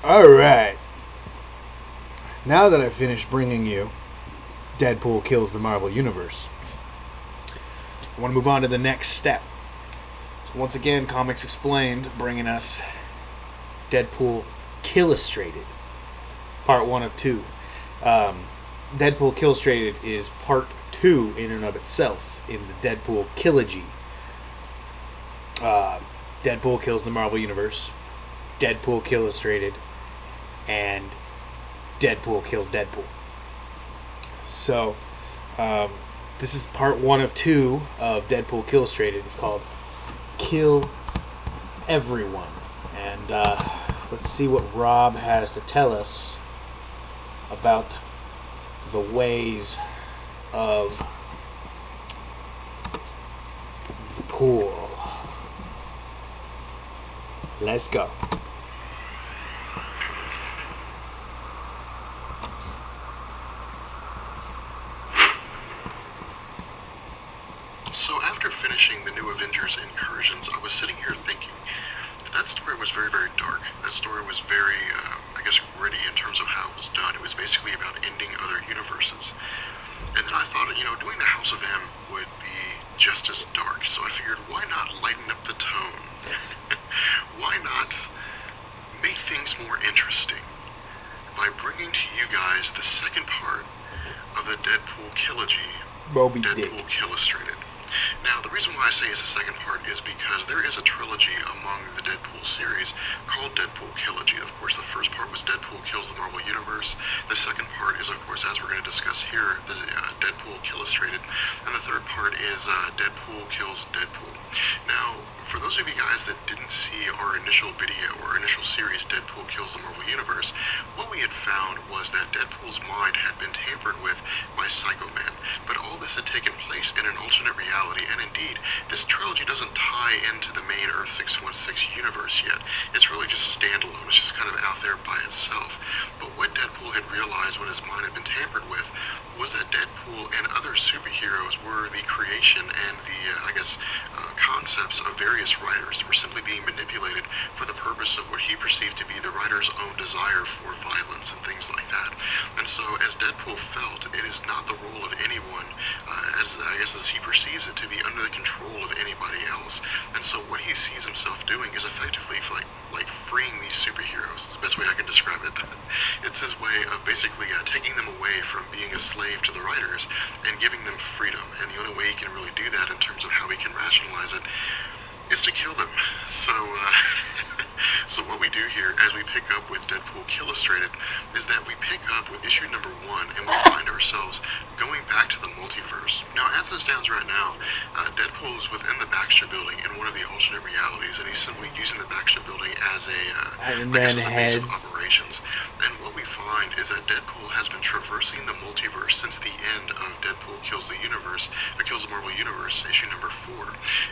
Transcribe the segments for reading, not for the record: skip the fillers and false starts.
Alright. Now that I've finished bringing you Deadpool Kills the Marvel Universe, I want to move on to the next step. So once again, Comics Explained, bringing us Deadpool Killustrated, part 1 of 2. Deadpool Killustrated is part 2 in and of itself in the Deadpool Killogy. Deadpool Kills the Marvel Universe, Deadpool Killustrated, and Deadpool Kills Deadpool. So, this is part 1 of 2 of Deadpool Killustrated. It's called Kill Everyone. And let's see what Rob has to tell us about the ways of the pool. Let's go. So after finishing the New Avengers Incursions, I was sitting here thinking that story was very, very dark. That story was very, gritty in terms of how it was done. It was basically about ending other universes. And then I thought, doing the House of M would be just as dark. So I figured, why not lighten up the tone? Why not make things more interesting by bringing to you guys the second part of the Deadpool Killogy, Deadpool Killustrated. Now, the reason why I say it's the second part is because there is a trilogy among the Deadpool series called Deadpool Killogy. Of course, the first part was Deadpool Kills the Marvel Universe. The second part is, of course, as we're going to discuss here, the Deadpool Killustrated. And the third part is Deadpool Kills Deadpool. Now, for those of you guys that didn't see our initial video or initial series, Deadpool Kills the Marvel Universe, what we had found was that Deadpool's mind had been tampered with by Psycho Man. But all this had taken place in an alternate reality, and indeed, this trilogy doesn't tie into the main Earth 616 universe yet. It's really just standalone. It's just kind of out there by itself. But what Deadpool had realized when his mind had been tampered with was that Deadpool and other superheroes were the creation and the, concepts of various writers that were simply being manipulated for the purpose of what he perceived to be the writer's own desire for violence and things like that. And so, as Deadpool felt, it is not the role of anyone, as he perceives it, to be under the control of anybody else. And so what he sees himself doing is effectively like freeing these superheroes. It's the best way I can describe it. It's his way of basically taking them away from being a slave to the writers and giving them freedom. And the only way he can really do that in terms of how he can rationalize it is to kill them. So what we do here as we pick up with Deadpool Killustrated is that we pick up with issue number 1 and we find ourselves going back to the multiverse. Now, as it stands right now, Deadpool is within the Baxter Building in one of the alternate realities, and he's simply using the Baxter Building as a base of operations. And what we find is that Deadpool has been traversing the multiverse since the end of Deadpool Kills the Marvel Universe, issue number 4.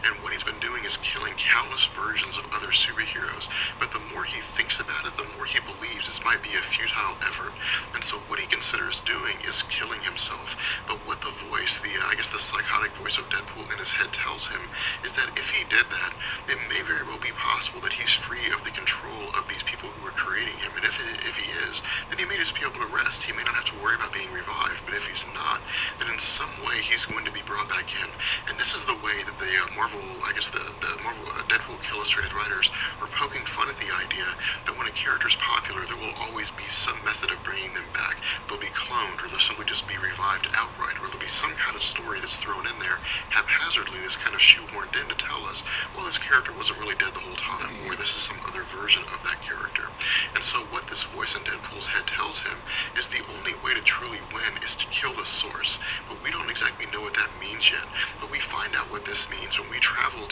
And what he's been doing is killing countless versions of other superheroes. But the more he thinks about it, the more he believes this might be a futile effort. And so what he considers doing is killing himself. But what the voice, the psychotic voice of Deadpool in his head tells him is that if he did that, it may very well be possible that he's free of the control of these people who are creating him. And if he is, then he may just be able to rest. He may not have to worry about being revived. But if he's not, then in some way he's going to be brought back in. And this is the way that the Marvel Deadpool Killustrated writers are poking fun at the idea that when a character is popular, there will always be some method of bringing them back. They'll be cloned, or they'll simply just be revived outright, or there'll be some kind of story that's thrown in there haphazardly, that's kind of shoehorned in to tell us, well, this character wasn't really dead the whole time, or this is some other version of that character. And so what this voice in Deadpool's head tells him is the only way to truly win is to kill the source. But we don't exactly know what that means yet. But we find out what this means when we travel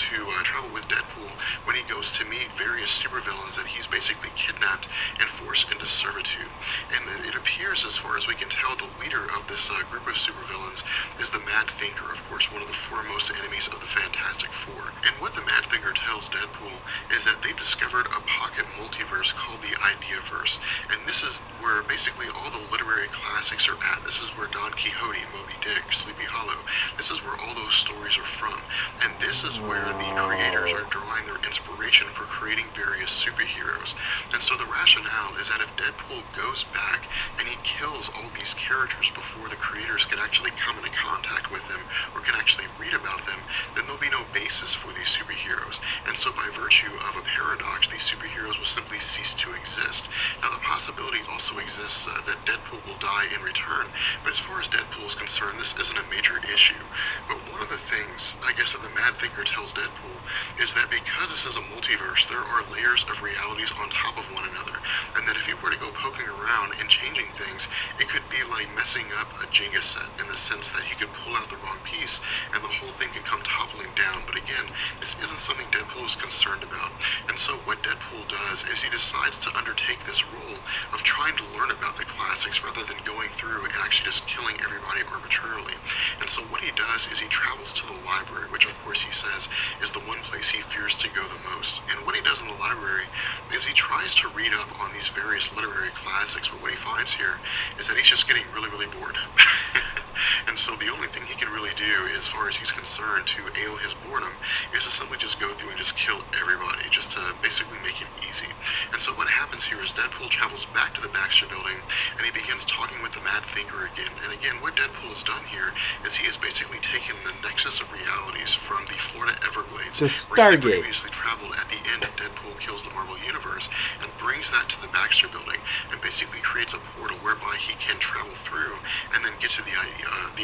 with Deadpool, when he goes to meet various supervillains that he's basically kidnapped and forced into servitude. And it appears, as far as we can tell, the leader of this group of supervillains is the Mad Thinker, of course, one of the foremost enemies of the Fantastic Four. And what the Mad Thinker tells Deadpool is that they've discovered a pocket multiverse called the Ideaverse. And this is where basically all the literary classics are at. This is where Don Quixote, Moby Dick, Sleepy Hollow. This is where all those stories are from. And this is where the creators are drawing their inspiration for creating various superheroes. And so the rationale is that if Deadpool goes back and he kills all these characters before the creators can actually come into contact with them or can actually read about them, then there'll be no basis for these superheroes. And so by virtue of a paradox, these superheroes will simply cease to exist. Now the possibility also exists that Deadpool will die in return, but as far as Deadpool is concerned, this isn't a major issue. But one of the things, I guess, that the Mad Thinker tells Deadpool is that because this is a multiverse, there are layers of realities on top of one another, and that if he were to go poking around and changing things, it could be like messing up a Jenga set in the sense that he could pull out the wrong piece and the whole thing could come toppling down. But again, this isn't something Deadpool is concerned about. And so what Deadpool does is he decides to undertake this role of trying to learn about the classics rather than going through and actually just killing everybody arbitrarily. And so what he does is he travels to the library, which of course he says is the one place he fears to go the most. And what he does in the library is he tries to read up on these various literary classics, but what he finds here is that he's just getting really, really bored. And so the only thing he can really do, as far as he's concerned, to ale his boredom, is to simply just go through and just kill everybody, just to basically make it easy. And so what happens here is Deadpool travels back to the Baxter building, and he begins talking with the Mad Thinker again. And again, what Deadpool has done here is he has basically taken the nexus of realities from the Florida Everglades, where he previously traveled at the end of Deadpool Kills the Marvel Universe, and brings that to the Baxter building, and basically creates a portal whereby he can travel through and then get to the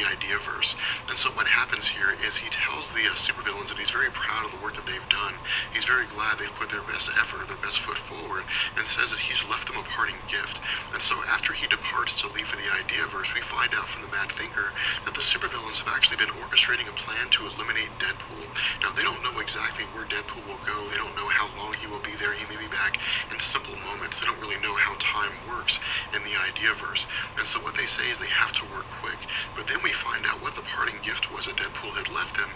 Ideaverse. And so what happens here is he tells the supervillains that he's very proud of the work that they've done. He's very glad they've put their best effort or their best foot forward, and says that he's left them a parting gift. And so after he departs to leave for the Ideaverse, we find out from the Mad Thinker that the supervillains have actually been orchestrating a plan to eliminate Deadpool. Now they don't know exactly where Deadpool will go. They don't know how long he will be there. He may be back in simple moments. They don't really know how time works in the Ideaverse. And so what they say is they have to work quick. But then we find out what the parting gift was that Deadpool had left him,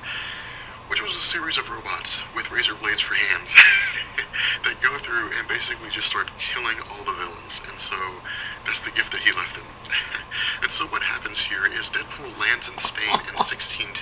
which was a series of robots with razor blades for hands that go through and basically just start killing all the villains. And so that's the gift that he left them. And so what happens here is Deadpool lands in Spain in 1610,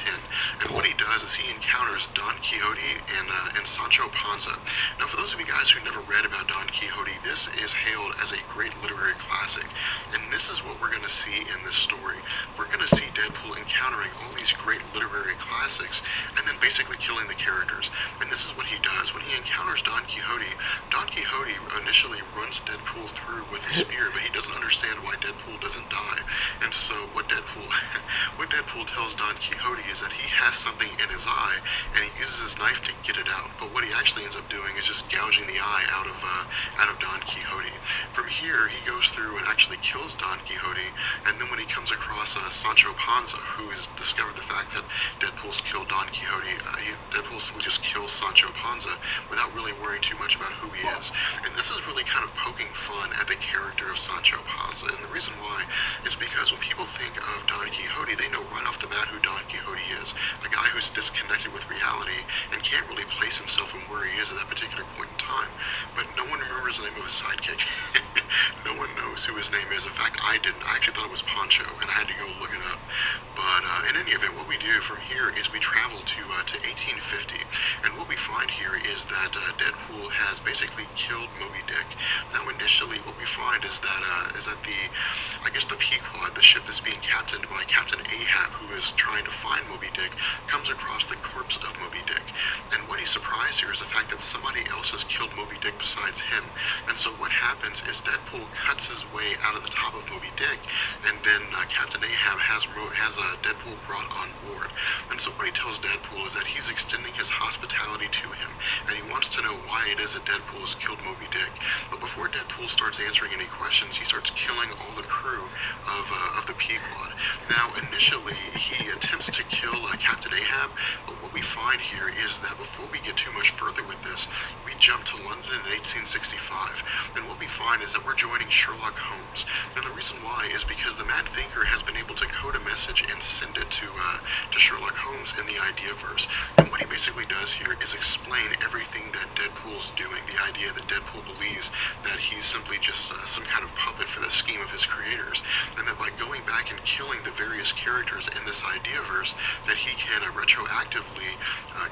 and what he does is he encounters Don Quixote and Sancho Panza. Now for those of you guys who never read about Don Quixote, this is hailed as a great literary classic, and this is what we're going to see in this story. We're going to see Deadpool encountering all these great literary classics and then basically killing the characters. And this is what he does. When he encounters Don Quixote initially runs Deadpool through with a spear, but he doesn't understand why Deadpool doesn't die. And so what Deadpool tells Don Quixote is that he has something in his eye, and he uses his knife to get it out. But what he actually ends up doing is just gouging the eye out of Don Quixote. From here, he goes through and actually kills Don Quixote, and then when he comes across Sancho Panza, who has discovered the fact that Deadpool's killed Don Quixote, Deadpool simply just kills Sancho Panza without really worrying too much about who he is. And this is really kind of poking fun at the character of Sancho Panza, and the reason why is because when people think of Don Quixote, they know right off the bat who Don Quixote is. A guy who's disconnected with reality and can't really place himself in where he is at that particular point in time. But no one remembers the name of his sidekick. No one knows who his name is. In fact, I didn't. I actually thought it was Poncho, and I had to go look it up. But in any event, what we do from here is we travel to 1850, and what we find here is that Deadpool has basically killed Moby Dick. Now, initially, what we find is that the Pequod, the ship that's being captained by Captain Ahab, who is trying to find Moby Dick, comes across the corpse of Moby Dick. And what he's surprised here is the fact that somebody else has killed Moby Dick besides him. And so what happens is Deadpool cuts his way out of the top of Moby Dick, and then Captain Ahab has Deadpool brought on board. And so what he tells Deadpool is that he's extending his hospitality to him, and he wants to know why it is that Deadpool has killed Moby Dick. But before Deadpool starts answering any questions, he starts killing all the crew of the Pequod. Now, initially, he attempts to kill Captain Ahab, but what we find here is that before we get too much further with this, we jump to London in 1865, and what we find is that we're joining Sherlock Holmes. Now, the reason why is because the Mad Thinker has been able to code a message in send it to Sherlock Holmes in the Ideaverse. And what he basically does here is explain everything that Deadpool's doing. The idea that Deadpool believes that he's simply just some kind of puppet for the scheme of his creators, and that by going back and killing the various characters in this Ideaverse, that he can retroactively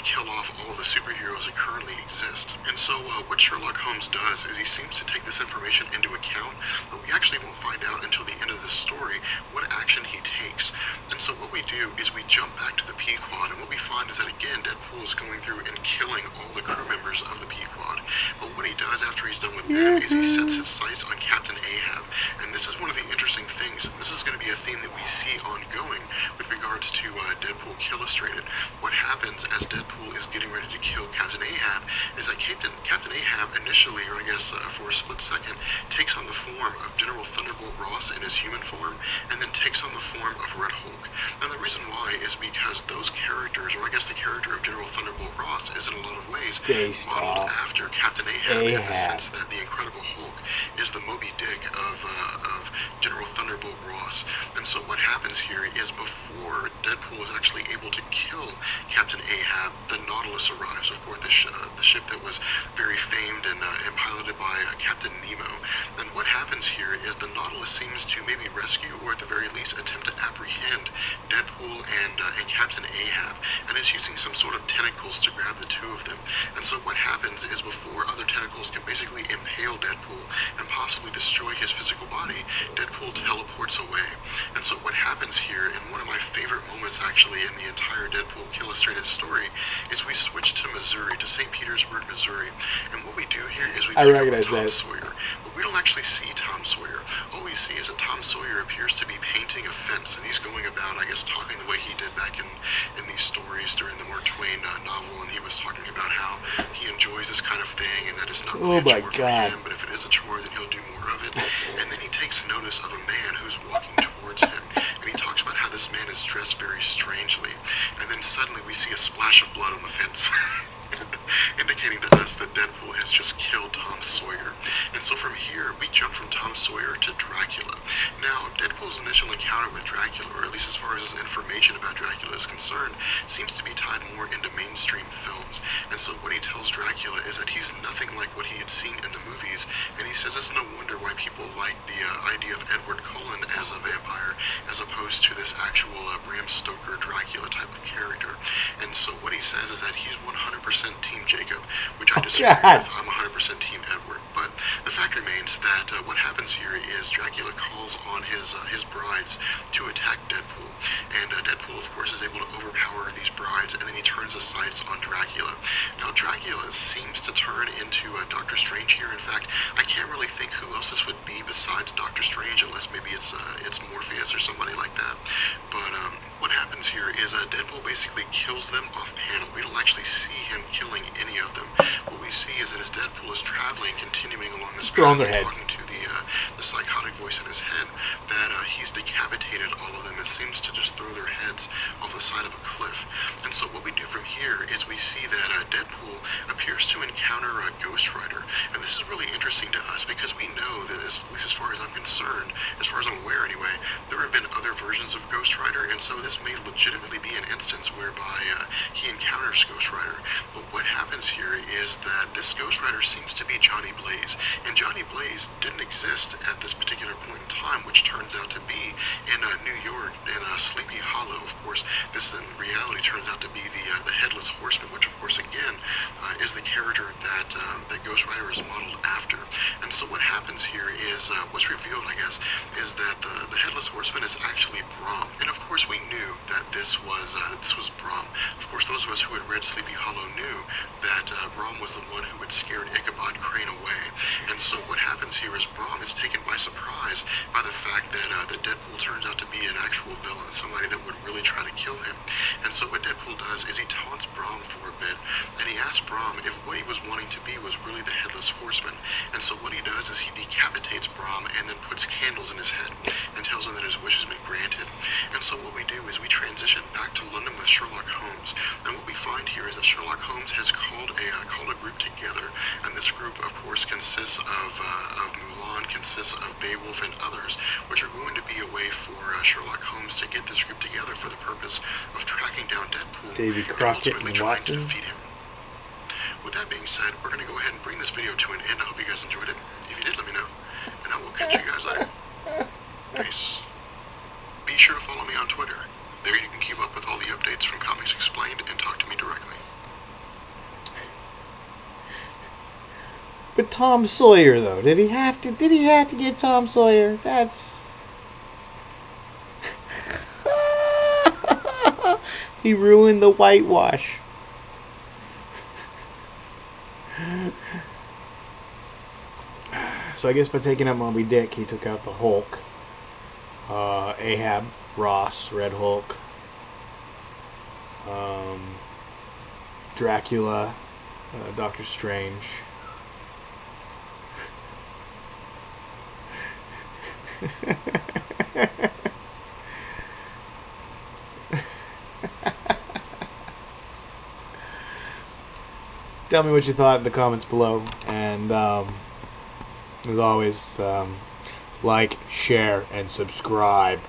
kill off all the superheroes that currently exist. And so what Sherlock Holmes does is he seems to take this information into account, but we actually won't find out until the end of this story what action he takes. And so what we do is we jump back to the Pequod, and what we find is that again Deadpool is going through and killing all the crew members of the Pequod. But what he does after he's done with them is he sets his sights on Captain Ahab, and this is one of the interesting things, and this is going to be a theme that we see ongoing with regards to Deadpool Killustrated. What happens as Deadpool is getting ready to kill Captain Ahab is that Captain Ahab initially, or I guess for a split second, takes on the form of General Thunderbolt Ross in his human form, and then takes on the form of Red Hulk. And the reason why is because those characters, or I guess the character of General Thunderbolt Ross, is in a lot of ways modeled after Captain Ahab in the sense that the Incredible Hulk is the Moby Dick of General Thunderbolt Ross. And so what happens here is before Deadpool is actually able to kill Captain Ahab, the Nautilus arrives. Of course, the ship that was very famed and piloted by Captain Nemo. And what happens here is the Nautilus seems to maybe rescue, or at the very least attempt to apprehend Deadpool and Captain Ahab, and is using some sort of tentacles to grab the two of them. And so what happens is before other tentacles can basically impale Deadpool and possibly destroy his physical body, Deadpool teleports away. And so what happens here, and one of my favorite moments actually in the entire Deadpool Killustrated story, is we switch to Missouri, to St. Petersburg, Missouri. And what we do here is we pick up with Tom Sawyer. But we don't actually see Tom Sawyer. All we see is that Tom Sawyer appears to be painting a fence, and he's going about, I guess, talking the way he did back in these stories during the Mark Twain novel, and he was talking about how he enjoys this kind of thing, and that it's not really a chore for him, but if it is a chore, then he'll do more of it. And then he takes notice of a man who's walking towards him, and he talks about how this man is dressed very strangely. And then suddenly we see a splash of blood on the fence. Indicating to us that Deadpool has just killed Tom Sawyer. And so from here, we jump from Tom Sawyer to Dracula. Now, Deadpool's initial encounter with Dracula, or at least as far as his information about Dracula is concerned, seems to be tied more into mainstream films. And so what he tells Dracula is that he's nothing like what he had seen in the movies, and he says it's no wonder why people like the idea of Edward Cullen as a vampire, as opposed to this actual Bram Stoker Dracula type of character. And so what he says is that he's 100% Team Jacob, which I disagree with. I'm 100% Team Edward. But the fact remains that what happens here is Dracula calls on his brides to attack Deadpool. And Deadpool, of course, is able to overpower these brides, and then he turns his sights on Dracula. Now, Dracula seems to turn into Doctor Strange here. In fact, I can't really think who else this would be besides Doctor Strange, unless maybe it's Morpheus or somebody like that. But what happens here is Deadpool basically kills them off panel. We don't actually see him killing any of them. What we see is that as Deadpool is traveling, continuing along this path, talking to the psychotic voice in his head, that he's decapitated all of them. It seems to just throw their heads off the side of a cliff. And so what we do from here is we see that Deadpool appears to encounter Ghost Rider. And this is really interesting to us because we know that, at least as far as I'm concerned, as far as I'm aware anyway, there have been other versions of Ghost Rider, and so this may legitimately be an instance whereby he encounters Ghost Rider. But what happens here is that this Ghost Rider seems to be Johnny Blaze, and Johnny Blaze didn't exist at this particular point in time, which turns out to be in New York, in Sleepy Hollow. Of course, this in reality turns out to be the Headless Horseman, which of course again is the character that Ghost Rider is modeled after. And so what happens here is, what's revealed, I guess, is that the Headless Horseman is actually Brahm. And of course we knew that this was Brahm. Of course, those of us who had read Sleepy Hollow knew that Brahm was the one who had scared Ichabod Crane away. And so what happens here is Brahm is taken by surprise by the fact that Deadpool turns out to be an actual villain, somebody that would really try to kill him. And so what Deadpool does is he taunts Brahm for a bit, and he asks Brahm if what he was wanting to be was really the Headless Horseman. And so what he does is he decapitates Brahm and then puts candles in his head and tells him that his wish has been granted. And so what we do is we transition transition back to London with Sherlock Holmes. And what we find here is that Sherlock Holmes has called a group together, and this group, of course, consists of Mulan, consists of Beowulf and others, which are going to be a way for Sherlock Holmes to get this group together for the purpose of tracking down Deadpool Davy and Crockett ultimately and trying to Watson. defeat him. With that being said, we're going to go ahead and bring this video to an end. I hope you guys enjoyed it. If you did, let me know, and I will catch you guys later. Peace. Be sure to follow me on Twitter. There you can keep up with all the updates from Comics Explained and talk to me directly. But Tom Sawyer, though, did he have to get Tom Sawyer? That's he ruined the whitewash. So I guess by taking out Moby Dick, he took out the Hulk, Ahab, Ross, Red Hulk, Dracula, Doctor Strange. Tell me what you thought in the comments below, and as always, like, share, and subscribe.